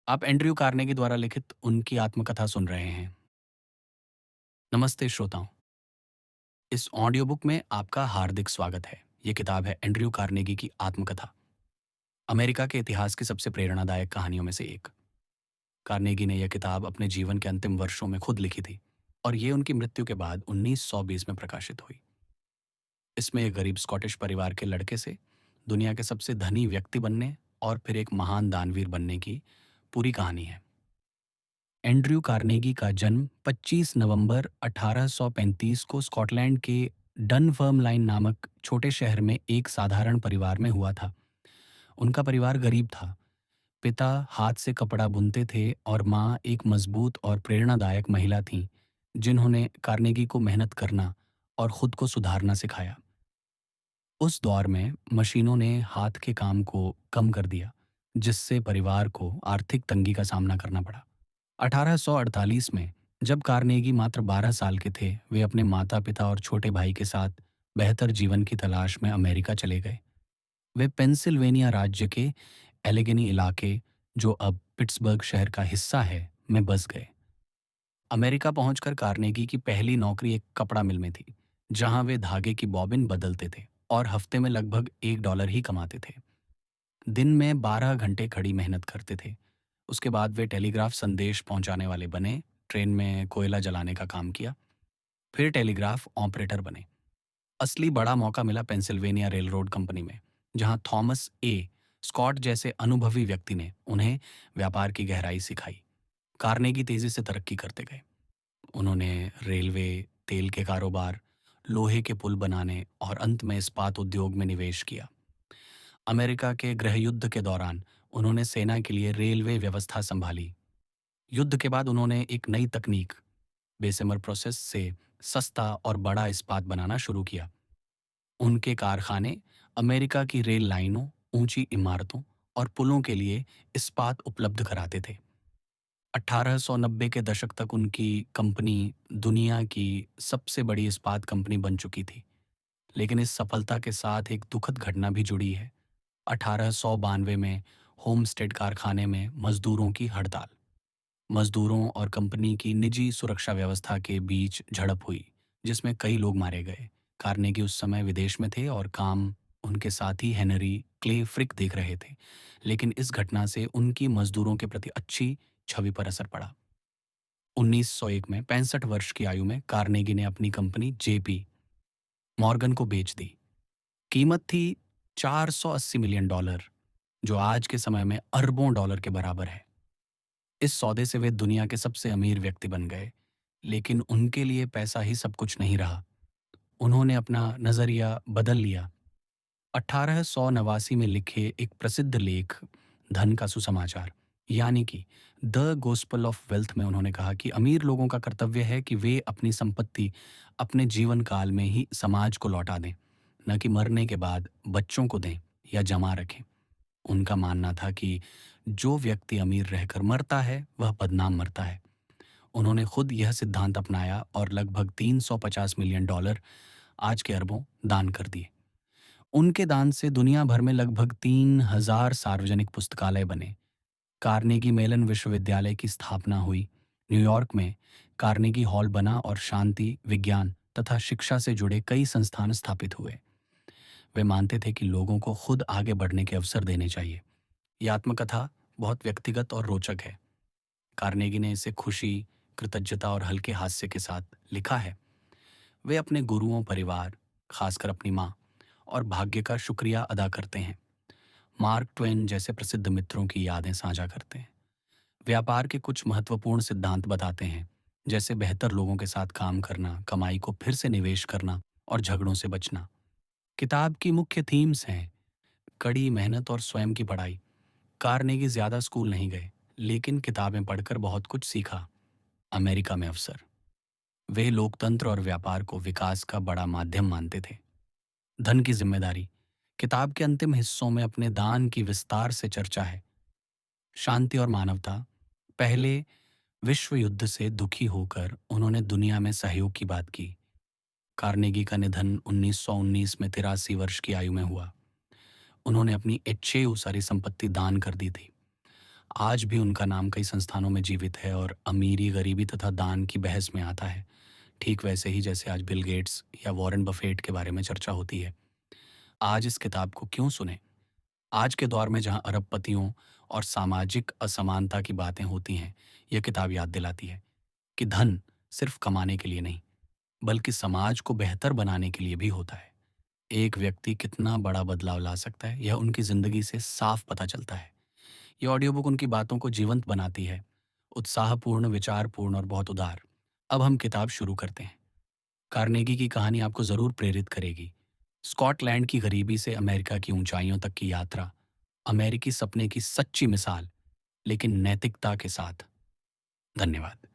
आप Andrew Carnegie द्वारा लिखित उनकी आत्मकथा सुन रहे हैं। नमस्ते श्रोताओं, इस ऑडियो बुक में आपका हार्दिक स्वागत है। ये किताब है एंड्रयू कार्नेगी की आत्मकथा, अमेरिका के इतिहास की सबसे प्रेरणादायक कहानियों में से एक। कार्नेगी ने यह किताब अपने जीवन के अंतिम वर्षों में खुद लिखी थी और ये उनकी मृत्यु के बाद 1920 में प्रकाशित हुई। इसमें एक गरीब स्कॉटिश परिवार के लड़के से दुनिया के सबसे धनी व्यक्ति बनने और फिर एक महान दानवीर बनने की पूरी कहानी है। एंड्रयू कार्नेगी का जन्म 25 नवंबर 1835 को स्कॉटलैंड के डनफर्मलाइन नामक छोटे शहर में एक साधारण परिवार में हुआ था। उनका परिवार गरीब था। पिता हाथ से कपड़ा बुनते थे और माँ एक मजबूत और प्रेरणादायक महिला थीं, जिन्होंने कार्नेगी को मेहनत करना और खुद को सुधारना सिखाया। उस दौर में मशीनों ने हाथ के काम को कम कर दिया, जिससे परिवार को आर्थिक तंगी का सामना करना पड़ा। 1848 में जब कार्नेगी मात्र 12 साल के थे, वे अपने माता-पिता और छोटे भाई के साथ बेहतर जीवन की तलाश में अमेरिका चले गए। वे पेंसिल्वेनिया राज्य के एलेगेनी इलाके, जो अब पिट्सबर्ग शहर का हिस्सा है, में बस गए। अमेरिका पहुंचकर कार्नेगी की पहली नौकरी एक कपड़ा मिल में थी, जहां वे धागे की बॉबिन बदलते थे और हफ्ते में लगभग $1 ही कमाते थे। दिन में 12 घंटे कड़ी मेहनत करते थे। उसके बाद वे टेलीग्राफ संदेश पहुंचाने वाले बने, ट्रेन में कोयला जलाने का काम किया, फिर टेलीग्राफ ऑपरेटर बने। असली बड़ा मौका मिला पेंसिल्वेनिया रेलरोड कंपनी में, जहां थॉमस ए स्कॉट जैसे अनुभवी व्यक्ति ने उन्हें व्यापार की गहराई सिखाई। कार्नेगी तेजी से तरक्की करते गए। उन्होंने रेलवे, तेल के कारोबार, लोहे के पुल बनाने और अंत में इस्पात उद्योग में निवेश किया। अमेरिका के गृह युद्ध के दौरान उन्होंने सेना के लिए रेलवे व्यवस्था संभाली। युद्ध के बाद उन्होंने एक नई तकनीक, बेसेमर प्रोसेस से सस्ता और बड़ा इस्पात बनाना शुरू किया। उनके कारखाने अमेरिका की रेल लाइनों, ऊंची इमारतों और पुलों के लिए इस्पात उपलब्ध कराते थे। 1890 के दशक तक उनकी कंपनी दुनिया की सबसे बड़ी इस्पात कंपनी बन चुकी थी। लेकिन इस सफलता के साथ एक दुखद घटना भी जुड़ी है। 1892 में होमस्टेड कारखाने में मजदूरों की हड़ताल। मजदूरों और कंपनी की निजी सुरक्षा व्यवस्था के बीच झड़प हुई, जिसमें कई लोग मारे गए। कार्नेगी उस समय विदेश में थे और काम उनके साथी हेनरी क्ले फ्रिक देख रहे थे, लेकिन इस घटना से उनकी मजदूरों के प्रति अच्छी छवि पर असर पड़ा। 1901 में 65 वर्ष की आयु में कार्नेगी ने अपनी कंपनी जेपी मॉर्गन को बेच दी। कीमत थी $480 मिलियन, जो आज के समय में अरबों डॉलर के बराबर है। इस सौदे से वे दुनिया के सबसे अमीर व्यक्ति बन गए, लेकिन उनके लिए पैसा ही सब कुछ नहीं रहा। उन्होंने अपना नजरिया बदल लिया। 1889 में लिखे एक प्रसिद्ध लेख, धन का सुसमाचार, यानी कि द गॉस्पेल ऑफ वेल्थ में उन्होंने कहा कि अमीर लोगों का कर्तव्य है कि वे अपनी संपत्ति अपने जीवन काल में ही समाज को लौटा दें, न कि मरने के बाद बच्चों को दें या जमा रखें। उनका मानना था कि जो व्यक्ति अमीर रहकर मरता है, वह बदनाम मरता है। उन्होंने खुद यह सिद्धांत अपनाया और लगभग $350 मिलियन, आज के अरबों, दान कर दिए। उनके दान से दुनिया भर में लगभग 3000 सार्वजनिक पुस्तकालय बने। कार्नेगी मेलन विश्वविद्यालय की स्थापना हुई। न्यूयॉर्क में कार्नेगी हॉल बना और शांति, विज्ञान तथा शिक्षा से जुड़े कई संस्थान स्थापित हुए। वे मानते थे कि लोगों को खुद आगे बढ़ने के अवसर देने चाहिए। यह आत्मकथा बहुत व्यक्तिगत और रोचक है। कार्नेगी ने इसे खुशी, कृतज्ञता और हल्के हास्य के साथ लिखा है। वे अपने गुरुओं, परिवार, खासकर अपनी माँ और भाग्य का शुक्रिया अदा करते हैं। मार्क ट्वेन जैसे प्रसिद्ध मित्रों की यादें साझा करते हैं। व्यापार के कुछ महत्वपूर्ण सिद्धांत बताते हैं, जैसे बेहतर लोगों के साथ काम करना, कमाई को फिर से निवेश करना और झगड़ों से बचना। किताब की मुख्य थीम्स हैं कड़ी मेहनत और स्वयं की पढ़ाई। कार्नेगी ज्यादा स्कूल नहीं गए, लेकिन किताबें पढ़कर बहुत कुछ सीखा। अमेरिका में अवसर। वे लोकतंत्र और व्यापार को विकास का बड़ा माध्यम मानते थे। धन की जिम्मेदारी। किताब के अंतिम हिस्सों में अपने दान की विस्तार से चर्चा है। शांति और मानवता। पहले विश्व युद्ध से दुखी होकर उन्होंने दुनिया में सहयोग की बात की। कार्नेगी का निधन 1919 में 83 वर्ष की आयु में हुआ। उन्होंने अपनी इच्छेय सारी संपत्ति दान कर दी थी। आज भी उनका नाम कई संस्थानों में जीवित है और अमीरी, गरीबी तथा दान की बहस में आता है। ठीक वैसे ही जैसे आज बिल गेट्स या वॉरेन बफेट के बारे में चर्चा होती है। आज इस किताब को क्यों सुनें? आज के दौर में जहाँ अरबपतियों और सामाजिक असमानता की बातें होती हैं, यह किताब याद दिलाती है कि धन सिर्फ कमाने के लिए नहीं, बल्कि समाज को बेहतर बनाने के लिए भी होता है। एक व्यक्ति कितना बड़ा बदलाव ला सकता है, यह उनकी ज़िंदगी से साफ पता चलता है। ये ऑडियो बुक उनकी बातों को जीवंत बनाती है, उत्साहपूर्ण, विचारपूर्ण और बहुत उदार। अब हम किताब शुरू करते हैं। कार्नेगी की कहानी आपको ज़रूर प्रेरित करेगी। स्कॉटलैंड की गरीबी से अमेरिका की ऊंचाइयों तक की यात्रा, अमेरिकी सपने की सच्ची मिसाल, लेकिन नैतिकता के साथ। धन्यवाद।